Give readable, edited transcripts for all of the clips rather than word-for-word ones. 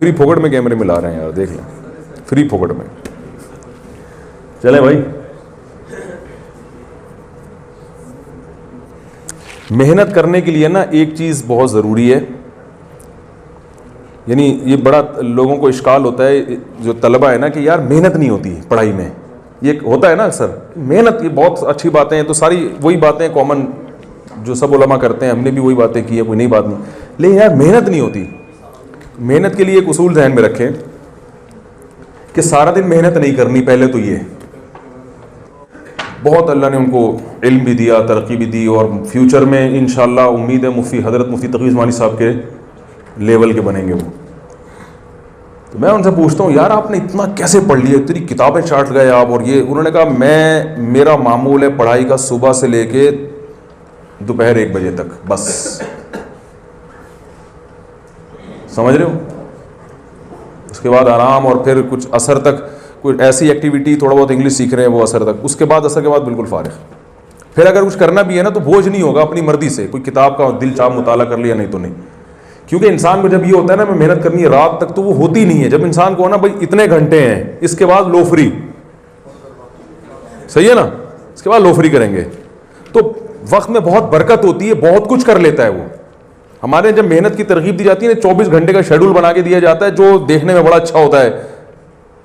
Free پھوکٹ میں کیمرے میں لا رہے ہیں یار، دیکھ لیں فری پھوکٹ میں. چلیں بھائی، محنت کرنے کے لیے نا ایک چیز بہت ضروری ہے. یعنی یہ بڑا لوگوں کو اشکال ہوتا ہے جو طلبہ ہے نا کہ یار محنت نہیں ہوتی پڑھائی میں. یہ ہوتا ہے نا اکثر، محنت یہ بہت اچھی باتیں ہیں، تو ساری وہی باتیں کامن جو سب علماء کرتے ہیں، ہم نے بھی وہی باتیں کی ہیں، کوئی نئی بات نہیں. لیکن یار محنت نہیں ہوتی. محنت کے لیے ایک اصول ذہن میں رکھیں کہ سارا دن محنت نہیں کرنی. پہلے تو یہ بہت اللہ نے ان کو علم بھی دیا، ترقی بھی دی، اور فیوچر میں انشاءاللہ امید ہے حضرت مفتی تقی عثمانی صاحب کے لیول کے بنیں گے وہ. تو میں ان سے پوچھتا ہوں یار آپ نے اتنا کیسے پڑھ لیا، اتنی کتابیں چاٹ گئے آپ. اور یہ انہوں نے کہا میرا معمول ہے پڑھائی کا صبح سے لے کے دوپہر 1 بجے تک بس. سمجھ رہے ہو؟ اس کے بعد آرام، اور پھر کچھ عصر تک کوئی ایسی ایکٹیویٹی، تھوڑا بہت انگلش سیکھ رہے ہیں وہ عصر تک. اس کے بعد عصر کے بعد بالکل فارغ. پھر اگر کچھ کرنا بھی ہے نا تو بوجھ نہیں ہوگا، اپنی مرضی سے کوئی کتاب کا دل چاہ مطالعہ کر لیا، نہیں تو نہیں. کیونکہ انسان کو جب یہ ہوتا ہے نا میں محنت کرنی ہے رات تک، تو وہ ہوتی نہیں ہے. جب انسان کو نا بھائی اتنے گھنٹے ہیں، اس کے بعد لو فری، صحیح ہے نا، اس کے بعد لو فری کریں گے، تو وقت میں بہت برکت ہوتی ہے، بہت کچھ کر لیتا ہے وہ. ہمارے جب محنت کی ترغیب دی جاتی ہے نا، 24 گھنٹے کا شیڈول بنا کے دیا جاتا ہے جو دیکھنے میں بڑا اچھا ہوتا ہے،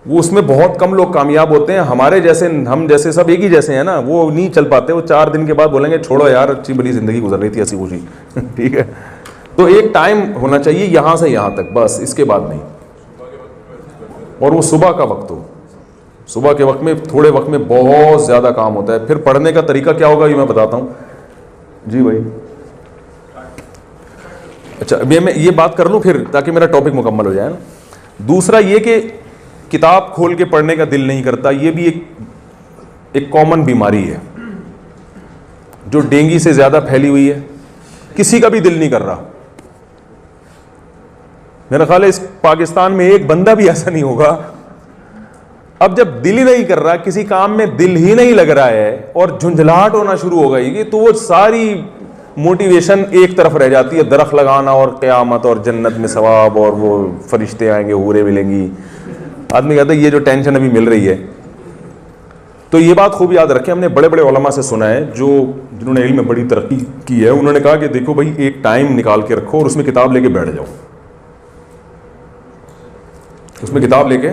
وہ اس میں بہت کم لوگ کامیاب ہوتے ہیں. ہمارے جیسے، ہم جیسے سب ایک ہی جیسے ہیں نا، وہ نہیں چل پاتے. وہ 4 دن کے بعد بولیں گے چھوڑو یار اچھی بڑی زندگی گزر رہی تھی ہنسی خوشی. ٹھیک ہے، تو ایک ٹائم ہونا چاہیے یہاں سے یہاں تک بس، اس کے بعد نہیں. اور وہ صبح کا وقت ہو. صبح کے وقت میں تھوڑے وقت میں بہت زیادہ کام ہوتا ہے. پھر پڑھنے کا طریقہ کیا ہوگا یہ میں بتاتا ہوں. جی بھائی، اچھا میں یہ بات کر لوں پھر تاکہ میرا ٹاپک مکمل ہو جائے نا. دوسرا یہ کہ کتاب کھول کے پڑھنے کا دل نہیں کرتا. یہ بھی ایک کامن بیماری ہے جو ڈینگی سے زیادہ پھیلی ہوئی ہے. کسی کا بھی دل نہیں کر رہا. میرا خیال ہے اس پاکستان میں ایک بندہ بھی ایسا نہیں ہوگا. اب جب دل ہی نہیں کر رہا، کسی کام میں دل ہی نہیں لگ رہا ہے اور جھنجھلاہٹ ہونا شروع ہو گئی، تو وہ ساری موٹیویشن ایک طرف رہ جاتی ہے. درخت لگانا اور قیامت اور جنت میں ثواب اور وہ فرشتے آئیں گے، حوریں ملیں گی. آدمی کہتا ہے یہ جو ٹینشن ابھی مل رہی ہے. تو یہ بات خوب یاد رکھیں، ہم نے بڑے بڑے علماء سے سنا ہے جنہوں نے علم میں بڑی ترقی کی ہے. انہوں نے کہا کہ دیکھو بھائی ایک ٹائم نکال کے رکھو اور اس میں کتاب لے کے بیٹھ جاؤ. اس میں کتاب لے کے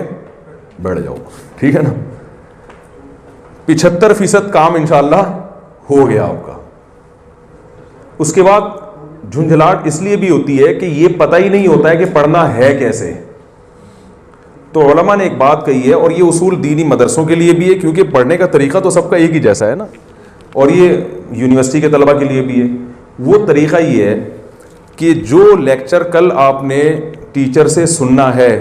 بیٹھ جاؤ، ٹھیک ہے نا. 75% کام انشاءاللہ ہو گیا آپ کا. اس کے بعد جھنجھلاہٹ اس لیے بھی ہوتی ہے کہ یہ پتہ ہی نہیں ہوتا ہے کہ پڑھنا ہے کیسے. تو علماء نے ایک بات کہی ہے، اور یہ اصول دینی مدرسوں کے لیے بھی ہے کیونکہ پڑھنے کا طریقہ تو سب کا ایک ہی جیسا ہے نا، اور یہ یونیورسٹی کے طلبہ کے لیے بھی ہے. وہ طریقہ یہ ہے کہ جو لیکچر کل آپ نے ٹیچر سے سننا ہے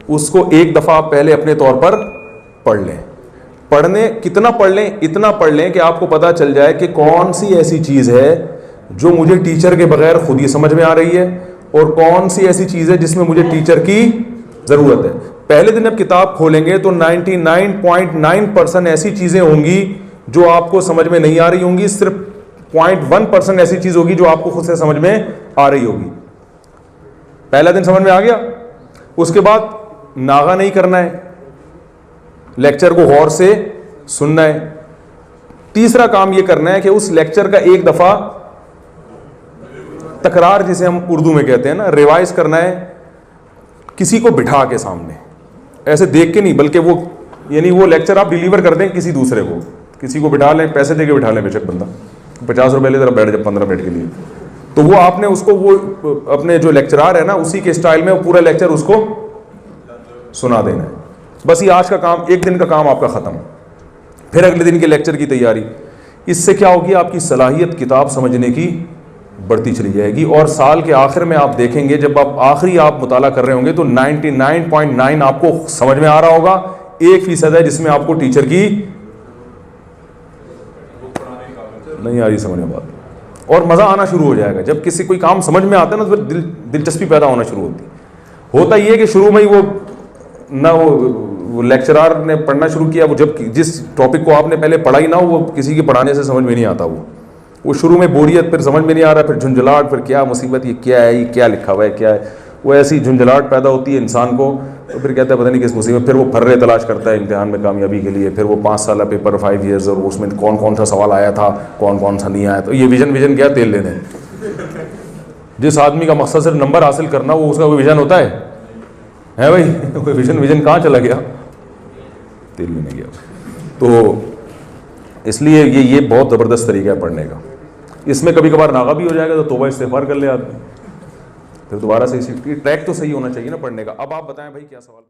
اس کو ایک دفعہ آپ پہلے اپنے طور پر پڑھ لیں. پڑھنے کتنا پڑھ لیں؟ اتنا پڑھ لیں کہ آپ کو پتہ چل جائے کہ کون سی ایسی چیز ہے جو مجھے ٹیچر کے بغیر خود ہی سمجھ میں آ رہی ہے، اور کون سی ایسی چیز ہے جس میں مجھے ٹیچر کی ضرورت ہے. پہلے دن اب کتاب کھولیں گے تو 99.9% ایسی چیزیں ہوں گی جو آپ کو سمجھ میں نہیں آ رہی ہوں گی. صرف 0.1% ایسی چیز ہوگی جو آپ کو خود سے سمجھ میں آ رہی ہوگی. پہلا دن سمجھ میں آ گیا. اس کے بعد ناغہ نہیں کرنا ہے، لیکچر کو غور سے سننا ہے. تیسرا کام یہ کرنا ہے کہ اس لیکچر کا ایک دفعہ تکرار، جسے ہم اردو میں کہتے ہیں نا، ریوائز کرنا ہے. کسی کو بٹھا کے سامنے، ایسے دیکھ کے نہیں، بلکہ وہ یعنی وہ لیکچر آپ ڈیلیور کر دیں کسی دوسرے کو. کسی کو بٹھا لیں، پیسے دے کے بٹھا لیں، بے شک بندہ 50 روپے لے ذرا بیٹھ جائے 15 منٹ کے لیے. تو وہ آپ نے اس کو، وہ اپنے جو لیکچرار ہے نا اسی کے اسٹائل میں وہ پورا لیکچر اس کو سنا دینا ہے. بس یہ آج کا کام، ایک دن کا کام آپ کا ختم. پھر اگلے دن کے لیکچر کی تیاری. اس سے کیا ہوگی؟ آپ کی صلاحیت کتاب سمجھنے کی بڑھتی چلی جائے گی. اور سال کے آخر میں آپ دیکھیں گے جب آپ مطالعہ کر رہے ہوں گے تو 99.9 آپ کو سمجھ میں آ رہا ہوگا. 1% ہے جس میں آپ کو ٹیچر کی نہیں آ رہی سمجھ میں بات. اور مزہ آنا شروع ہو جائے گا جب کسی کوئی کام سمجھ میں آتا ہے نا، تو پھر دلچسپی پیدا ہونا شروع ہوتی. ہوتا یہ کہ شروع میں ہی وہ لیکچرار نے پڑھنا شروع کیا، وہ جب جس ٹاپک کو آپ نے پہلے پڑھا ہی نہ ہو وہ کسی کے پڑھانے سے سمجھ میں نہیں آتا. وہ شروع میں بوریت، پھر سمجھ میں نہیں آ رہا، پھر جھنجھلاہٹ، پھر کیا مصیبت، یہ کیا ہے، یہ کیا لکھا ہوا ہے، کیا ہے. وہ ایسی جھنجھلاہٹ پیدا ہوتی ہے انسان کو, تو پھر کہتا ہے پتہ نہیں کس مصیبت, پھر وہ پھرے تلاش کرتا ہے امتحان میں کامیابی کے لیے, پھر وہ 5 سالہ پیپر 5 ایئرز, اور اس میں کون کون سا سوال آیا تھا, کون کون سا نہیں آیا. تو یہ ویژن کیا تیل لینے. جس آدمی کا مقصد صرف نمبر حاصل کرنا, وہ اس کا کوئی ویژن ہوتا ہے بھائی؟ کوئی ویژن کہاں چلا گیا, تیل لینے گیا. تو اس لیے یہ بہت زبردست طریقہ ہے پڑھنے کا. اس میں کبھی کبھار ناغہ بھی ہو جائے گا تو توبہ استغفار کر لے آدمی, پھر دوبارہ سے اسی ٹریک تو صحیح ہونا چاہیے نا پڑھنے کا. اب آپ بتائیں بھائی کیا سوال.